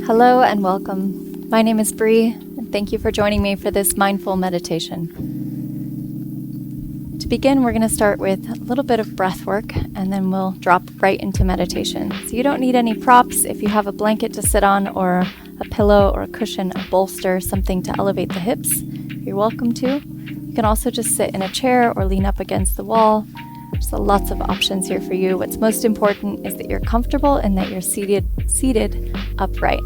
Hello and welcome. My name is Bre, and thank you for joining me for this mindful meditation. To begin, we're going to start with a little bit of breath work, and then we'll drop right into meditation. So you don't need any props. If you have a blanket to sit on, or a pillow or a cushion, a bolster, something to elevate the hips, you're welcome to. You can also just sit in a chair or lean up against the wall. There's lots of options here for you. What's most important is that you're comfortable and that you're seated upright.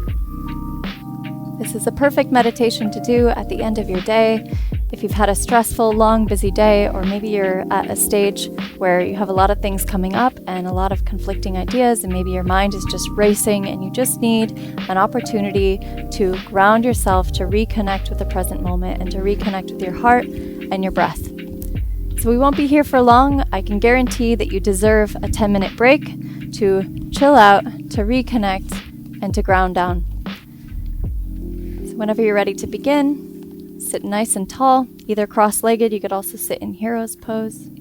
This is a perfect meditation to do at the end of your day. If you've had a stressful, long, busy day, or maybe you're at a stage where you have a lot of things coming up and a lot of conflicting ideas, and maybe your mind is just racing and you just need an opportunity to ground yourself, to reconnect with the present moment and to reconnect with your heart and your breath. So we won't be here for long. I can guarantee that you deserve a 10-minute break to chill out, to reconnect, and to ground down. So whenever you're ready to begin, sit nice and tall, either cross-legged. You could also sit in hero's pose. And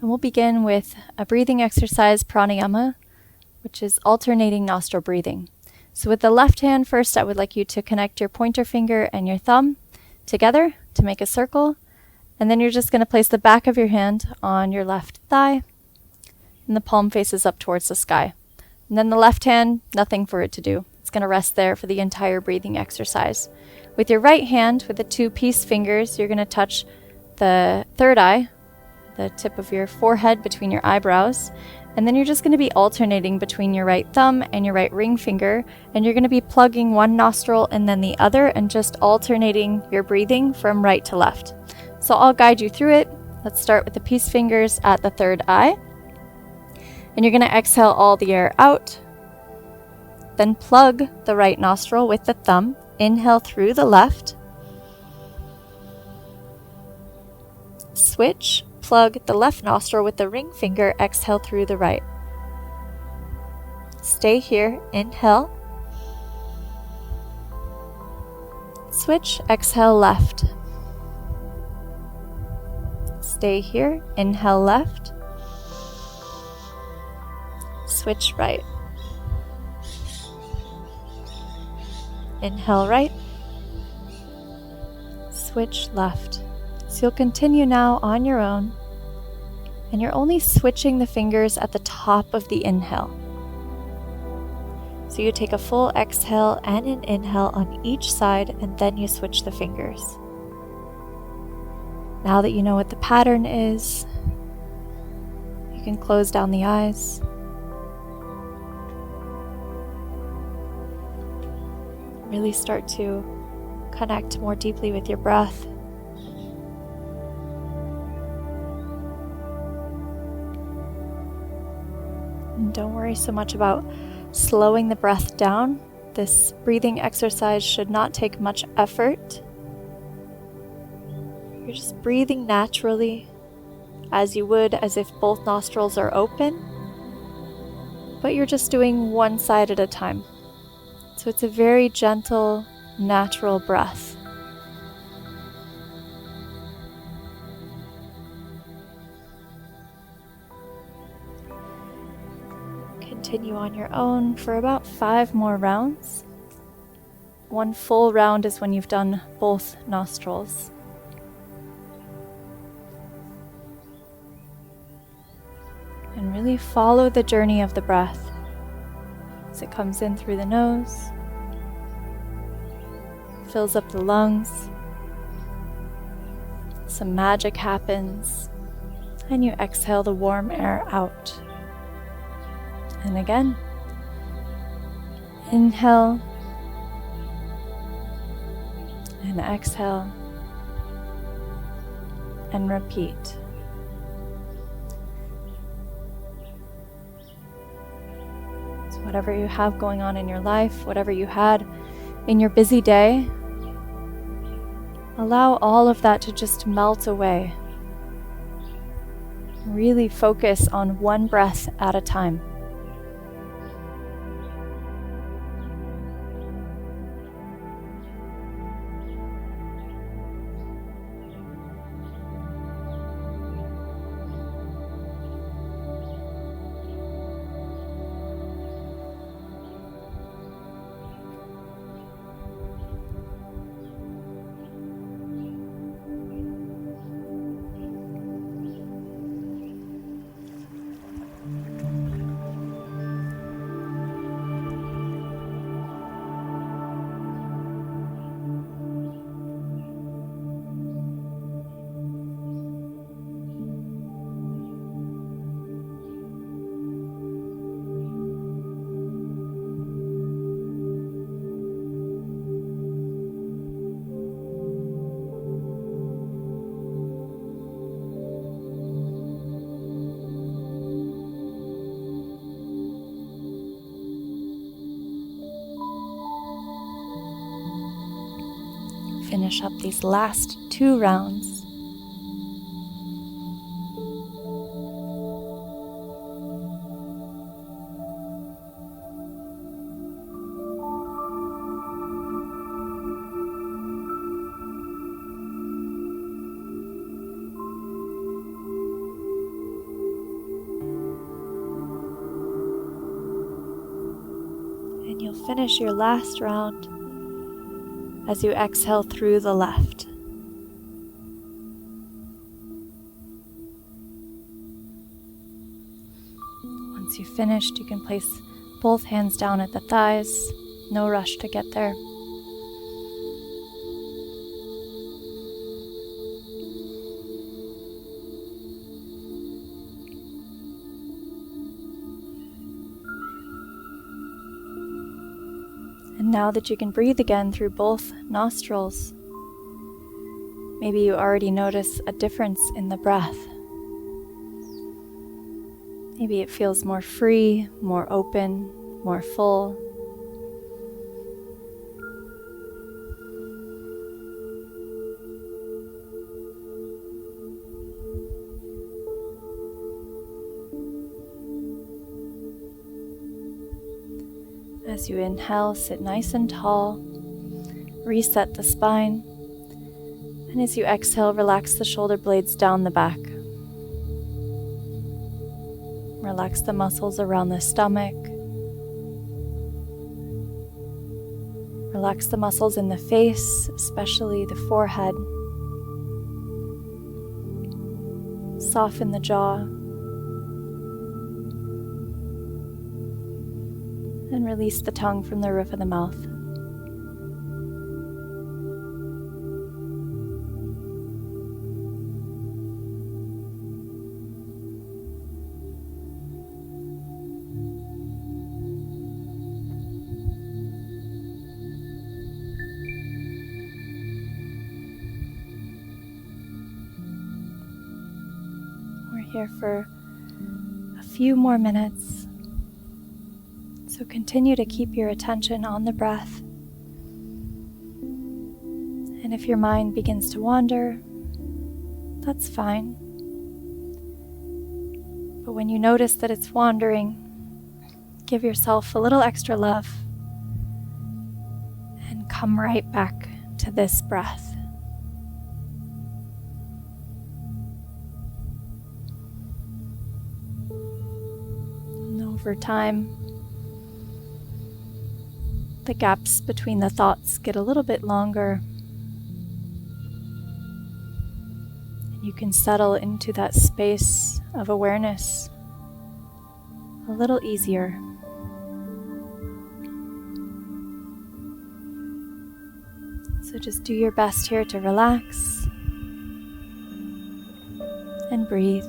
we'll begin with a breathing exercise, pranayama, which is alternating nostril breathing. So with the left hand first, I would like you to connect your pointer finger and your thumb together to make a circle. And then you're just going to place the back of your hand on your left thigh, and the palm faces up towards the sky. And then the left hand, nothing for it to do. It's going to rest there for the entire breathing exercise. With your right hand, with the two peace fingers, you're going to touch the third eye, the tip of your forehead between your eyebrows. And then you're just going to be alternating between your right thumb and your right ring finger. And you're going to be plugging one nostril and then the other, and just alternating your breathing from right to left. So I'll guide you through it. Let's start with the peace fingers at the third eye. And you're going to exhale all the air out. Then plug the right nostril with the thumb. Inhale through the left. Switch. Plug the left nostril with the ring finger. Exhale through the right. Stay here. Inhale. Switch. Exhale left. Stay here. Inhale left. Switch right. Inhale right. Switch left. So you'll continue now on your own, and you're only switching the fingers at the top of the inhale. So you take a full exhale and an inhale on each side, and then you switch the fingers. Now that you know what the pattern is, you can close down the eyes. Really start to connect more deeply with your breath. And don't worry so much about slowing the breath down. This breathing exercise should not take much effort. You're just breathing naturally, as you would as if both nostrils are open, but you're just doing one side at a time. So it's a very gentle, natural breath. Continue on your own for about 5 more rounds. One full round is when you've done both nostrils. And really follow the journey of the breath as it comes in through the nose, fills up the lungs, some magic happens, and you exhale the warm air out. And again, inhale and exhale and repeat. Whatever you have going on in your life, whatever you had in your busy day, allow all of that to just melt away. Really focus on one breath at a time. finish up these last 2 rounds. And you'll finish your last round as you exhale through the left. Once you've finished, you can place both hands down at the thighs. No rush to get there. And now that you can breathe again through both nostrils, maybe you already notice a difference in the breath. Maybe it feels more free, more open, more full. As you inhale, sit nice and tall, reset the spine, and as you exhale, relax the shoulder blades down the back. Relax the muscles around the stomach. Relax the muscles in the face, especially the forehead. Soften the jaw. And release the tongue from the roof of the mouth. We're here for a few more minutes. So continue to keep your attention on the breath. And if your mind begins to wander, that's fine. But when you notice that it's wandering, give yourself a little extra love and come right back to this breath. And over time, the gaps between the thoughts get a little bit longer. And you can settle into that space of awareness a little easier. So just do your best here to relax and breathe.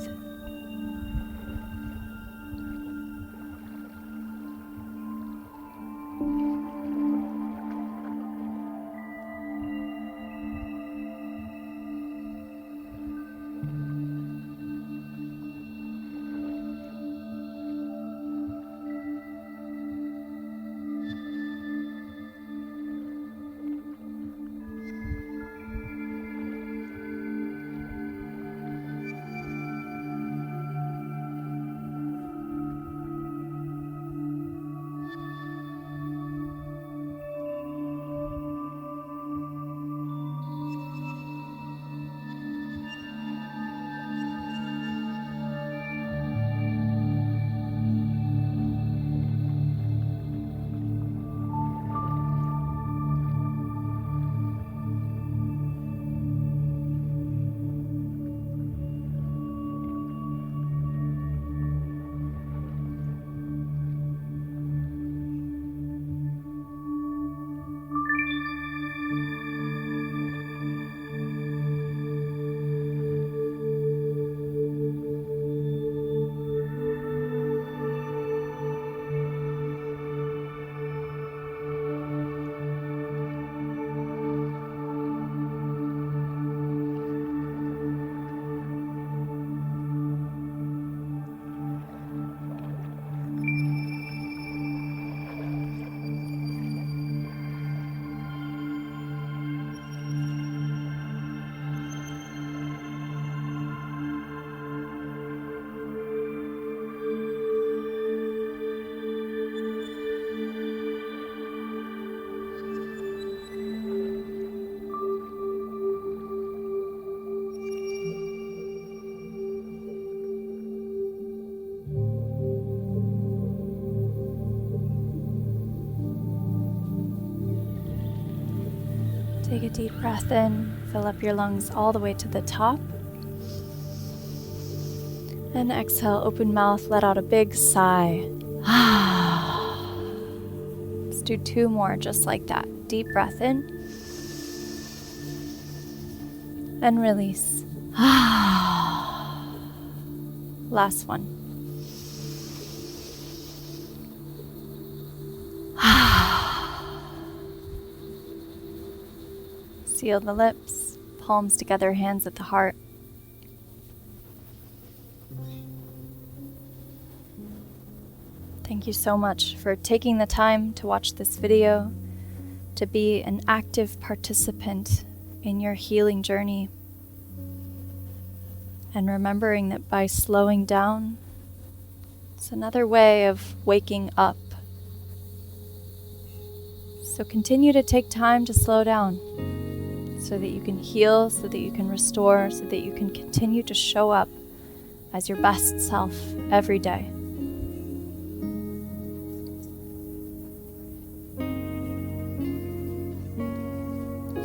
Take a deep breath in, fill up your lungs all the way to the top. And exhale, open mouth, let out a big sigh. Let's do 2 more just like that. Deep breath in. And release. Last one. Seal the lips, palms together, hands at the heart. Thank you so much for taking the time to watch this video, to be an active participant in your healing journey, and remembering that by slowing down, it's another way of waking up. So continue to take time to slow down so that you can heal, so that you can restore, so that you can continue to show up as your best self every day.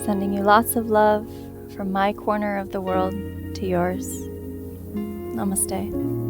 Sending you lots of love from my corner of the world to yours. Namaste.